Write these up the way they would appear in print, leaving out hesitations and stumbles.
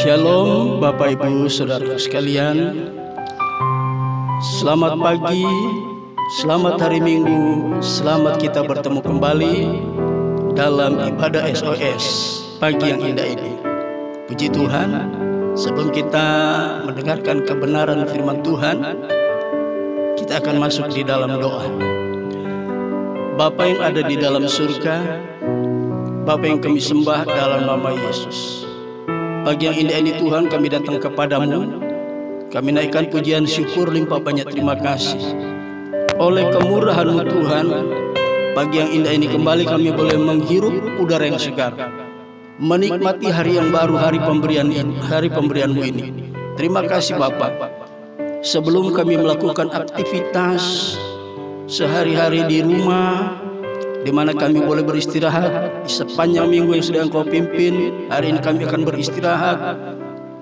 Shalom Bapak Ibu Saudara sekalian. Selamat pagi, selamat hari Minggu, selamat kita bertemu kembali dalam ibadah SOS pagi yang indah ini. Puji Tuhan, sebelum kita mendengarkan kebenaran firman Tuhan, kita akan masuk di dalam doa. Bapa yang ada di dalam surga, Bapa yang kami sembah dalam nama Yesus, pagi yang indah ini Tuhan, kami datang kepadamu. Kami naikkan pujian syukur limpah banyak terima kasih. Oleh kemurahan-Mu Tuhan, pagi yang indah ini kembali kami boleh menghirup udara yang segar, menikmati hari yang baru, hari pemberian-Mu ini. Terima kasih Bapa. Sebelum kami melakukan aktivitas sehari-hari di rumah, di mana kami boleh beristirahat sepanjang minggu yang sudah Engkau pimpin, hari ini kami akan beristirahat.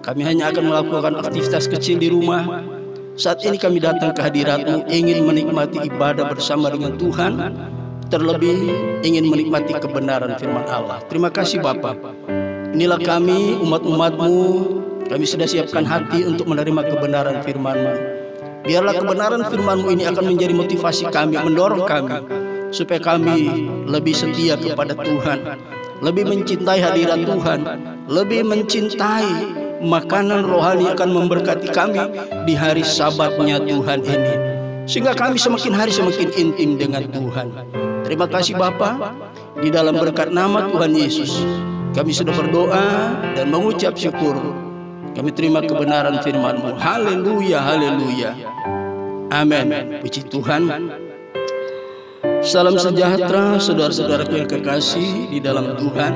Kami hanya akan melakukan aktivitas kecil di rumah. Saat ini kami datang ke hadirat-Mu, ingin menikmati ibadah bersama dengan Tuhan, terlebih ingin menikmati kebenaran firman Allah. Terima kasih Bapa. Inilah kami, umat-umat-Mu. Kami sudah siapkan hati untuk menerima kebenaran firman-Mu. Biarlah kebenaran firman-Mu ini akan menjadi motivasi kami, mendorong kami, supaya kami lebih setia kepada Tuhan, lebih mencintai hadirat Tuhan, lebih mencintai makanan rohani yang akan memberkati kami di hari Sabatnya Tuhan ini, sehingga kami semakin hari semakin intim dengan Tuhan. Terima kasih Bapa. Di dalam berkat nama Tuhan Yesus kami sudah berdoa dan mengucap syukur. Kami terima kebenaran firman-Mu. Haleluya, haleluya, amin. Puji Tuhan. Salam sejahtera saudara-saudaraku yang kekasih di dalam Tuhan.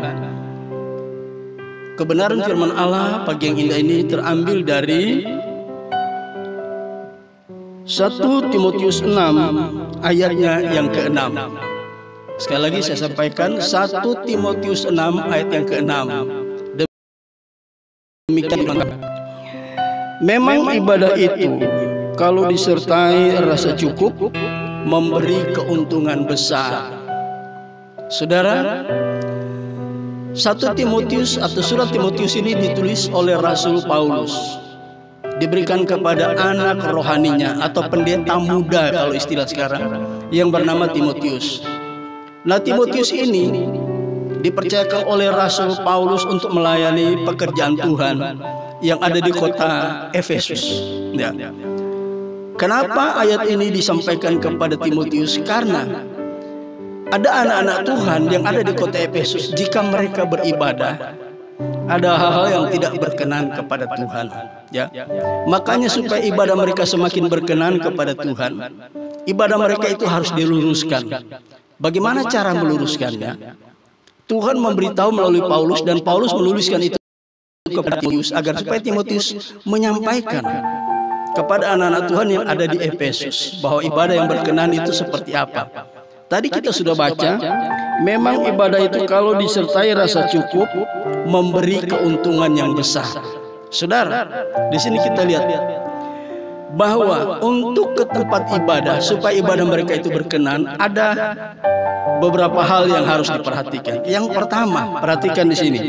Kebenaran firman Allah pagi yang indah ini terambil dari 1 Timotius 6 ayatnya yang ke-6. Sekali lagi saya sampaikan, 1 Timotius 6 ayat yang ke-6. Demikian, memang ibadah itu kalau disertai rasa cukup memberi keuntungan besar. Saudara, 1 Timotius atau surat Timotius ini ditulis oleh Rasul Paulus, diberikan kepada anak rohaninya atau pendeta muda kalau istilah sekarang, yang bernama Timotius. Nah, Timotius ini dipercayakan oleh Rasul Paulus untuk melayani pekerjaan Tuhan yang ada di kota Efesus. Ya. Kenapa ayat ini disampaikan kepada Timotius? Karena ada anak-anak Tuhan yang ada di kota Efesus, jika mereka beribadah, ada hal-hal yang tidak berkenan kepada Tuhan. Ya, makanya supaya ibadah mereka semakin berkenan kepada Tuhan, ibadah mereka itu harus diluruskan. Bagaimana cara meluruskannya? Tuhan memberitahu melalui Paulus, dan Paulus menuliskan itu kepada Timotius agar supaya Timotius menyampaikan kepada anak-anak Tuhan yang ada di Efesus bahwa ibadah yang berkenan itu seperti apa. Tadi kita sudah baca, memang ibadah itu kalau disertai rasa cukup memberi keuntungan yang besar. Saudara, di sini kita lihat bahwa untuk ke tempat ibadah, supaya ibadah mereka itu berkenan, ada beberapa hal yang harus diperhatikan. Yang pertama, perhatikan di sini.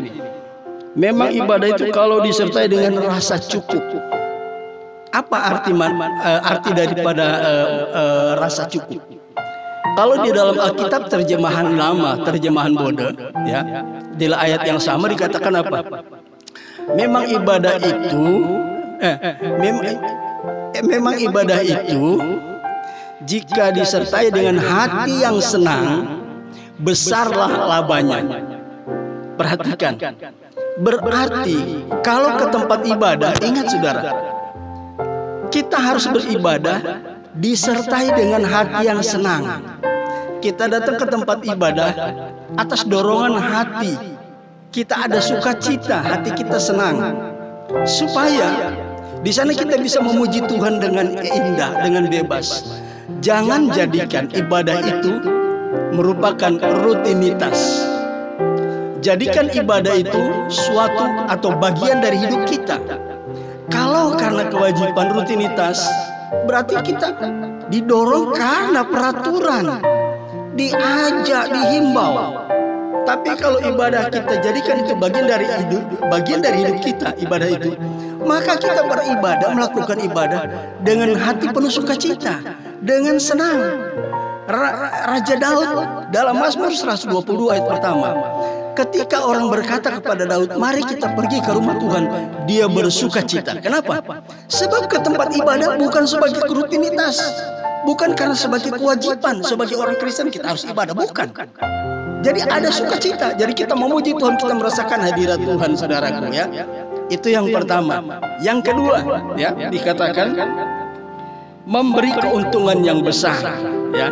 Memang ibadah itu kalau disertai dengan rasa cukup. Apa arti daripada rasa cukup? Kalau di dalam Alkitab terjemahan lama, terjemahan Bode, ya, di ayat yang sama dikatakan apa? Memang ibadah itu, memang ibadah itu jika disertai dengan hati yang senang, besarlah labanya. Perhatikan, berarti kalau ke tempat ibadah, ingat saudara, kita harus beribadah disertai dengan hati yang senang. Kita datang ke tempat ibadah atas dorongan hati. Kita ada sukacita, hati kita senang, supaya di sana kita bisa memuji Tuhan dengan indah, dengan bebas. Jangan jadikan ibadah itu merupakan rutinitas. Jadikan ibadah itu suatu atau bagian dari hidup kita. Kalau karena kewajiban rutinitas, berarti kita didorong karena peraturan, diajak, dihimbau. Tapi kalau ibadah kita jadikan itu bagian dari hidup kita, ibadah itu, maka kita beribadah, melakukan ibadah dengan hati penuh sukacita, dengan senang. Raja Daud dalam Mazmur 122 ayat pertama, ketika orang berkata kepada Daud, mari kita pergi ke rumah Tuhan, dia bersukacita. Kenapa? Sebab ke tempat ibadah bukan sebagai rutinitas, bukan karena sebagai kewajiban. Sebagai orang Kristen kita harus ibadah, bukan. Jadi ada sukacita. Jadi kita memuji Tuhan, kita merasakan hadirat Tuhan, saudaraku, ya. Itu yang pertama. Yang kedua, ya, dikatakan memberi keuntungan yang besar, ya.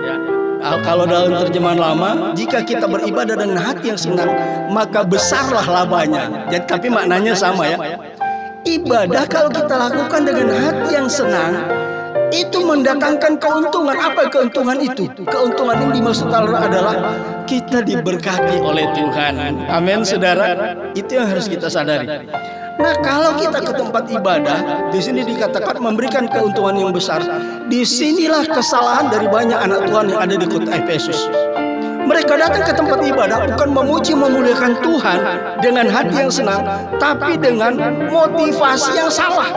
Kalau dalam terjemahan lama, jika kita beribadah dengan hati yang senang, maka besarlah labanya. Jadi tapi maknanya sama, ya. Ibadah kalau kita lakukan dengan hati yang senang, itu mendatangkan keuntungan. Apa keuntungan itu? Keuntungan ini dimaksud adalah kita diberkati oleh Tuhan. Amin, saudara. Itu yang harus kita sadari. Nah, kalau kita ke tempat ibadah, di sini dikatakan memberikan keuntungan yang besar. Disinilah kesalahan dari banyak anak Tuhan yang ada di kota Efesus. Mereka datang ke tempat ibadah bukan memuji memuliakan Tuhan dengan hati yang senang, tapi dengan motivasi yang salah.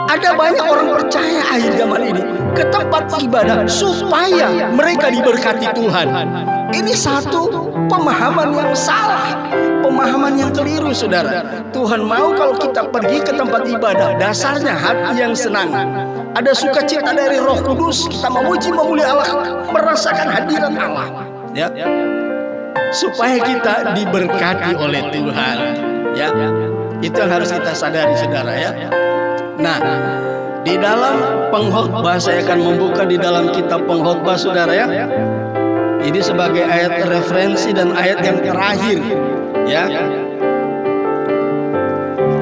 Ada banyak orang percaya akhir zaman ini ke tempat ibadah supaya mereka diberkati Tuhan. Ini satu pemahaman yang salah, pemahaman yang keliru, saudara. Tuhan mau kalau kita pergi ke tempat ibadah, dasarnya hati yang senang. Ada sukacita dari Roh Kudus, kita memuji memuliakan Allah, merasakan hadirat Allah, ya. Supaya kita diberkati oleh Tuhan, ya. Itu yang harus kita sadari, saudara, ya. Nah, di dalam pengkhotbah, saya akan membuka di dalam kitab pengkhotbah, saudara, ya. Ini sebagai ayat referensi dan ayat yang terakhir, ya.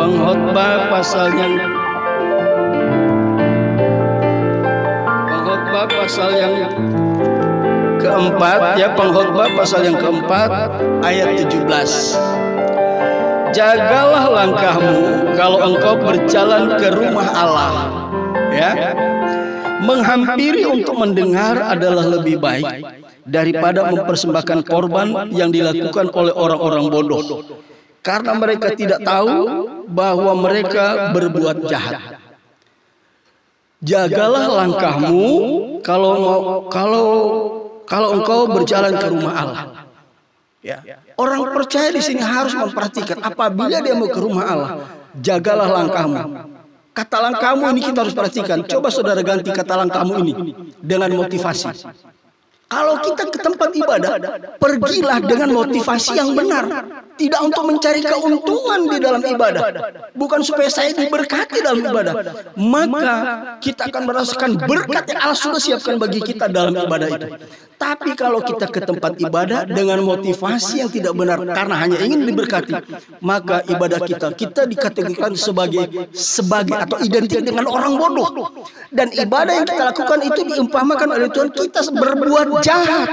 Pengkhotbah pasal yang keempat, ya. Pengkhotbah pasal yang keempat ayat 17. Jagalah langkahmu kalau engkau berjalan ke rumah Allah, ya. Menghampiri untuk mendengar adalah lebih baik daripada mempersembahkan korban yang dilakukan oleh orang-orang bodoh, karena mereka tidak tahu bahwa mereka berbuat jahat. Jagalah langkahmu kalau engkau berjalan ke rumah Allah. Ya. Orang percaya di sini harus memperhatikan apabila dia mau ke rumah Allah, jagalah langkahmu. Kata langkahmu ini kita harus perhatikan. Coba saudara ganti kata langkahmu ini dengan motivasi. Kalau kita ke tempat ibadah, pergilah dengan motivasi yang benar. Tidak untuk mencari keuntungan di dalam ibadah. Bukan supaya saya diberkati dalam ibadah. Maka kita akan merasakan berkat yang Allah sudah siapkan bagi kita dalam ibadah itu. Tapi kalau kita ke tempat ibadah dengan motivasi yang tidak benar karena hanya ingin diberkati, maka ibadah kita dikategorikan sebagai atau identik dengan orang bodoh. Dan ibadah yang kita lakukan itu diumpamakan oleh Tuhan kita berbuat jahat.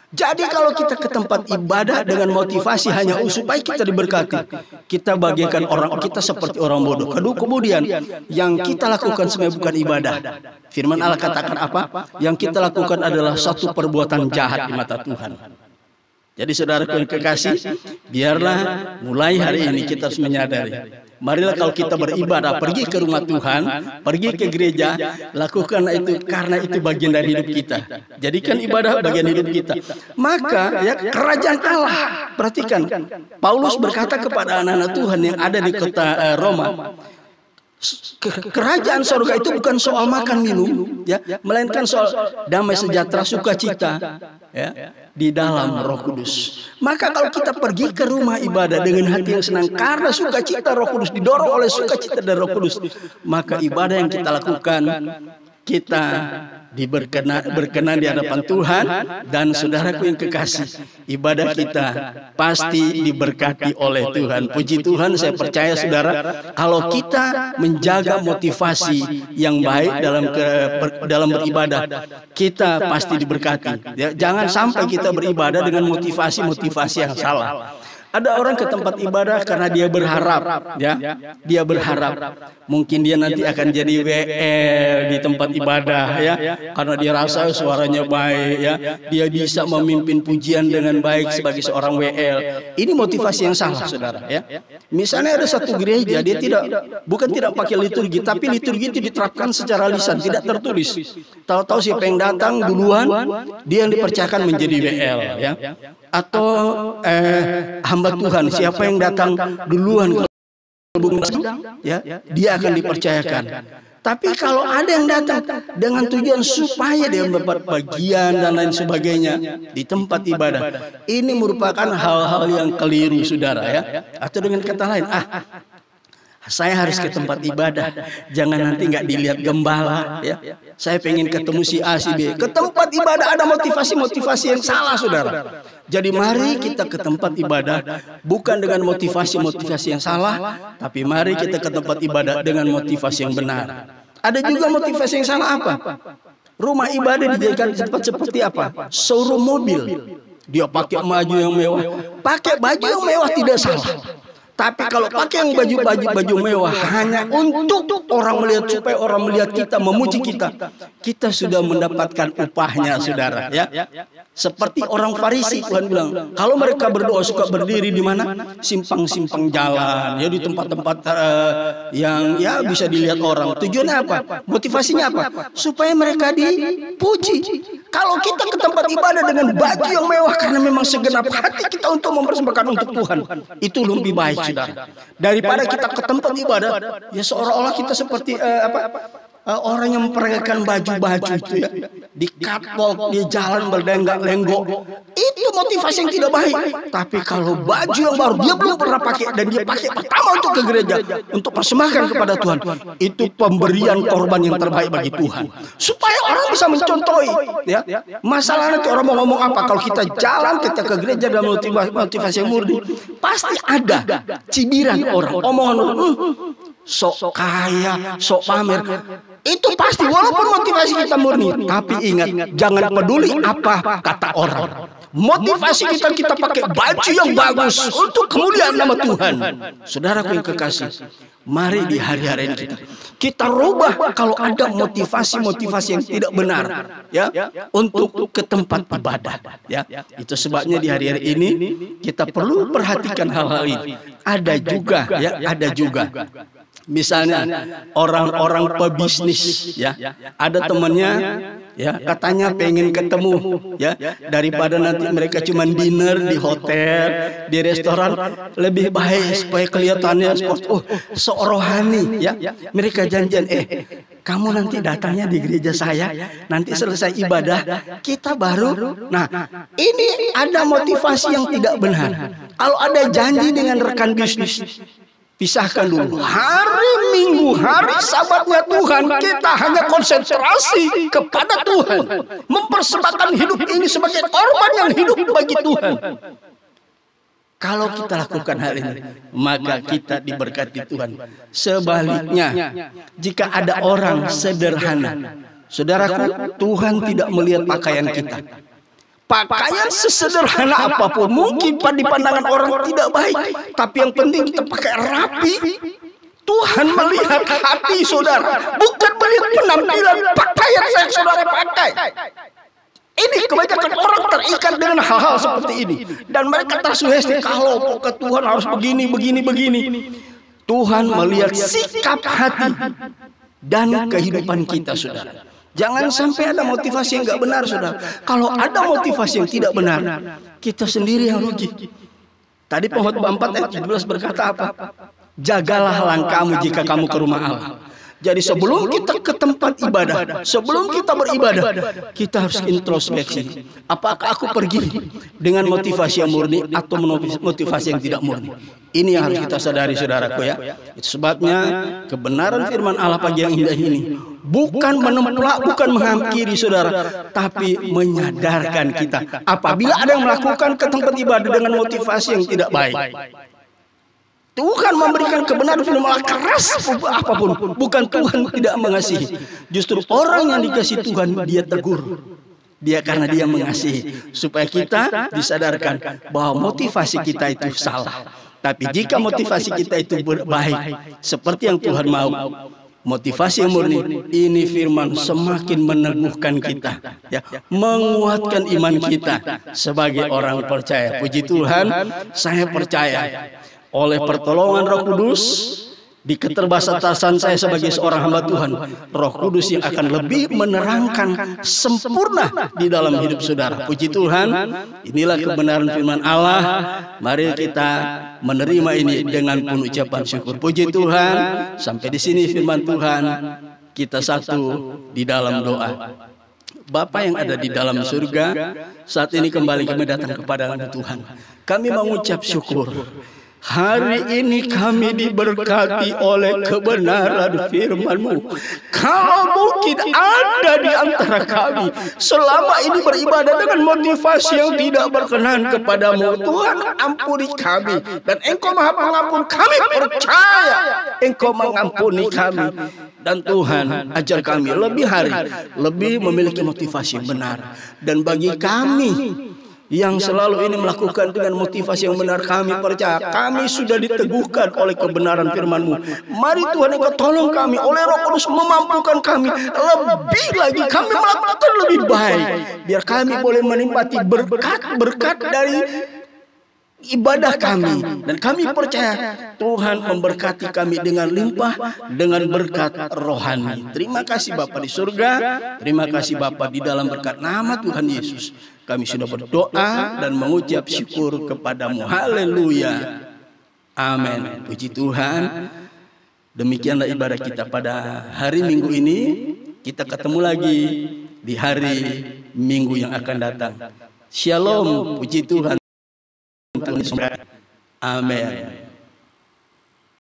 Jadi kalau kita ke tempat ibadah dengan motivasi hanya supaya kita diberkati, kita bagaikan orang, kita seperti orang bodoh. Kemudian yang kita lakukan sebenarnya bukan ibadah. Firman Allah katakan apa? Yang kita lakukan adalah satu perbuatan jahat di mata Tuhan. Jadi saudara yang kekasih, biarlah mulai hari ini kita harus menyadari. Marilah kalau kita beribadah, pergi ke rumah Tuhan, pergi ke gereja, lakukan itu karena itu bagian dari hidup kita. Jadikan ibadah bagian hidup kita. Maka ya kerajaan Allah, perhatikan, Paulus berkata kepada anak-anak Tuhan yang ada di kota Roma, kerajaan surga itu bukan soal makan minum, ya, melainkan soal damai sejahtera sukacita, ya, di dalam Roh Kudus. Maka kalau kita pergi ke rumah ibadah dengan hati yang senang karena sukacita Roh Kudus, didorong oleh sukacita dari Roh Kudus, maka ibadah yang kita lakukan, kita berkenan di hadapan Tuhan. Dan saudaraku yang kekasih, ibadah kita pasti diberkati oleh Tuhan. Puji Tuhan, saya percaya saudara, kalau kita menjaga motivasi yang baik dalam beribadah, kita pasti diberkati. Ya, jangan sampai kita beribadah dengan motivasi yang salah. Ada orang ke tempat ibadah karena dia berharap, ya, dia berharap mungkin dia nanti akan jadi WL di tempat ibadah, ya, karena dia rasa suaranya baik, ya, dia bisa memimpin pujian dengan baik sebagai seorang WL. Ini motivasi yang salah, saudara, ya. Misalnya ada satu gereja, dia bukan tidak pakai liturgi, tapi liturgi itu diterapkan secara lisan, tidak tertulis. Tahu-tahu siapa yang datang duluan, dia yang dipercayakan menjadi WL, ya. Atau hamba Tuhan, siapa yang datang duluan ya, dia akan dipercayakan. Tapi kalau ada yang datang dengan tujuan supaya dia mendapat bagian dan lain sebagainya di tempat ibadah, ini merupakan hal-hal yang keliru, saudara, ya. Atau dengan kata lain, saya harus ke tempat ibadah, jangan nanti nggak dilihat gembala, ya. Saya pengen ketemu si A, si B. Ke tempat ibadah ada motivasi-motivasi yang salah, saudara. Jadi mari kita ke tempat ibadah bukan dengan motivasi-motivasi yang salah, tapi mari kita ke tempat ibadah dengan motivasi yang benar. Ada juga motivasi yang salah apa? Rumah ibadah dijadikan tempat seperti apa? Showroom mobil. Dia pakai baju yang mewah. Pakai baju yang mewah tidak salah. Tapi kalau pakai yang baju mewah hanya untuk orang melihat, supaya orang melihat kita, memuji kita, kita sudah mendapatkan upahnya, saudara, ya. Seperti orang Farisi, Tuhan bilang, kalau mereka berdoa suka berdiri di mana? Simpang-simpang jalan, ya, di tempat-tempat yang ya bisa dilihat orang. Tujuannya apa? Motivasinya apa? Supaya mereka dipuji. Kalau kita ke tempat ibadah dengan baju yang mewah karena memang segenap hati kita untuk mempersembahkan untuk Tuhan, itu lebih baik, saudara, daripada kita ke tempat ibadah ya seolah-olah kita seperti orang yang memperagakan baju-baju itu, ya, di catwalk, di jalan berlenggak-lenggok. Itu motivasi yang tidak baik. Tapi kalau baju yang baru dia belum pernah pakai dan dia pakai pertama untuk ke gereja untuk persembahkan kepada Tuhan, itu pemberian korban yang terbaik bagi Tuhan, supaya orang bisa mencontohi, ya. Masalah nanti orang mau ngomong apa, kalau kita jalan, kita ke gereja dan motivasi yang murni, pasti ada cibiran orang, omongan orang, sok kaya, sok pamer. Itu pasti, walaupun motivasi kita murni. Tapi ingat, jangan peduli apa kata orang. Motivasi kita pakai baju yang bagus untuk kemuliaan nama Tuhan. Saudaraku yang kekasih, mari di hari-hari ini kita rubah kalau ada motivasi-motivasi yang tidak benar, ya, untuk ke tempat ibadah, ya. Itu sebabnya di hari-hari ini kita perlu perhatikan hal-hal ini. Ada juga misalnya orang-orang pebisnis, ya, ada temannya, ya, katanya pengen ketemu, ya, daripada nanti mereka cuma dinner di hotel, di restoran, lebih baik supaya kelihatannya sok rohani, ya. Mereka janjian, kamu nanti datangnya di gereja saya, nanti selesai ibadah kita baru. Nah, ini ada motivasi yang tidak benar. Kalau ada janji dengan rekan bisnis, pisahkan dulu. Hari Minggu, hari Sabatnya Tuhan, kita hanya konsentrasi kepada Tuhan, mempersembahkan hidup ini sebagai korban yang hidup bagi Tuhan. Kalau kita lakukan hal ini, maka kita diberkati Tuhan. Sebaliknya, jika ada orang sederhana, saudaraku, Tuhan tidak melihat pakaian kita. Pakaian sesederhana apapun mungkin di pandangan orang tidak baik, tapi yang penting kita pakai rapi. Tuhan melihat hati saudara, bukan melihat penampilan pakaian yang saudara pakai. Ini kebanyakan orang terikat dengan hal-hal seperti ini, dan mereka tersugesti kalau ke Tuhan harus begini. Tuhan melihat sikap hati dan kehidupan kita, saudara. Jangan sampai ada motivasi yang nggak benar, saudara. Kalau ada motivasi yang tidak benar, kita sendiri yang rugi. Tadi Pengkhotbah 4 ayat 17 berkata apa? Jagalah langkahmu jika kamu ke rumah Allah. Jadi sebelum kita ke tempat ibadah, sebelum kita beribadah, kita harus introspeksi. Apakah aku pergi dengan motivasi yang murni atau motivasi yang tidak murni? Ini yang harus kita sadari, saudaraku, ya. Itu sebabnya kebenaran firman Allah pagi yang indah ini bukan menemplak, bukan menghampiri saudara, tapi menyadarkan kita apabila ada yang melakukan ke tempat ibadah dengan motivasi yang tidak baik. Tuhan memberikan kebenaran firman Allah keras apapun, bukan Tuhan tidak mengasihi. Justru orang yang dikasih Tuhan dia tegur. Dia karena dia mengasihi, supaya kita disadarkan bahwa motivasi kita itu salah. Tapi jika motivasi kita itu baik, seperti yang Tuhan mau, motivasi yang murni, ini firman semakin meneguhkan kita, ya, menguatkan iman kita sebagai orang percaya. Puji Tuhan, saya percaya oleh pertolongan Roh Kudus, di keterbatasan saya sebagai seorang hamba Tuhan, Roh Kudus yang akan lebih menerangkan sempurna di dalam hidup saudara. Puji Tuhan, inilah kebenaran firman Allah. Mari kita menerima ini dengan penuh ucapan syukur. Puji Tuhan, sampai di sini firman Tuhan, kita satu di dalam doa. Bapa yang ada di dalam surga, saat ini kembali kami datang kepada Tuhan. Kami mengucap syukur. Hari ini kami diberkati oleh kebenaran firman-Mu. Kalau mungkin ada di antara kami selama ini beribadah dengan motivasi yang tidak berkenan kepadamu, Tuhan ampuni kami. Dan Engkau Maha Pengampun, kami percaya Engkau mengampuni kami. Dan Tuhan ajar kami lebih memiliki motivasi yang benar. Dan bagi kami yang selalu ini melakukan dengan motivasi yang benar, kami percaya kami sudah diteguhkan oleh kebenaran firman-Mu. Mari Tuhan Engkau tolong kami, oleh Roh Kudus memampukan kami lebih lagi, kami melakukan lebih baik, biar kami boleh menikmati berkat-berkat dari ibadah kami. Dan kami percaya Tuhan memberkati kami dengan limpah, dengan berkat rohani. Terima kasih Bapa di surga, terima kasih Bapa di dalam berkat nama Tuhan Yesus. Kami sudah berdoa dan mengucap syukur kepadamu. Haleluya. Amin. Puji Tuhan. Demikianlah ibadah kita pada hari Minggu ini. Kita ketemu lagi di hari Minggu yang akan datang. Shalom. Puji Tuhan. Amin.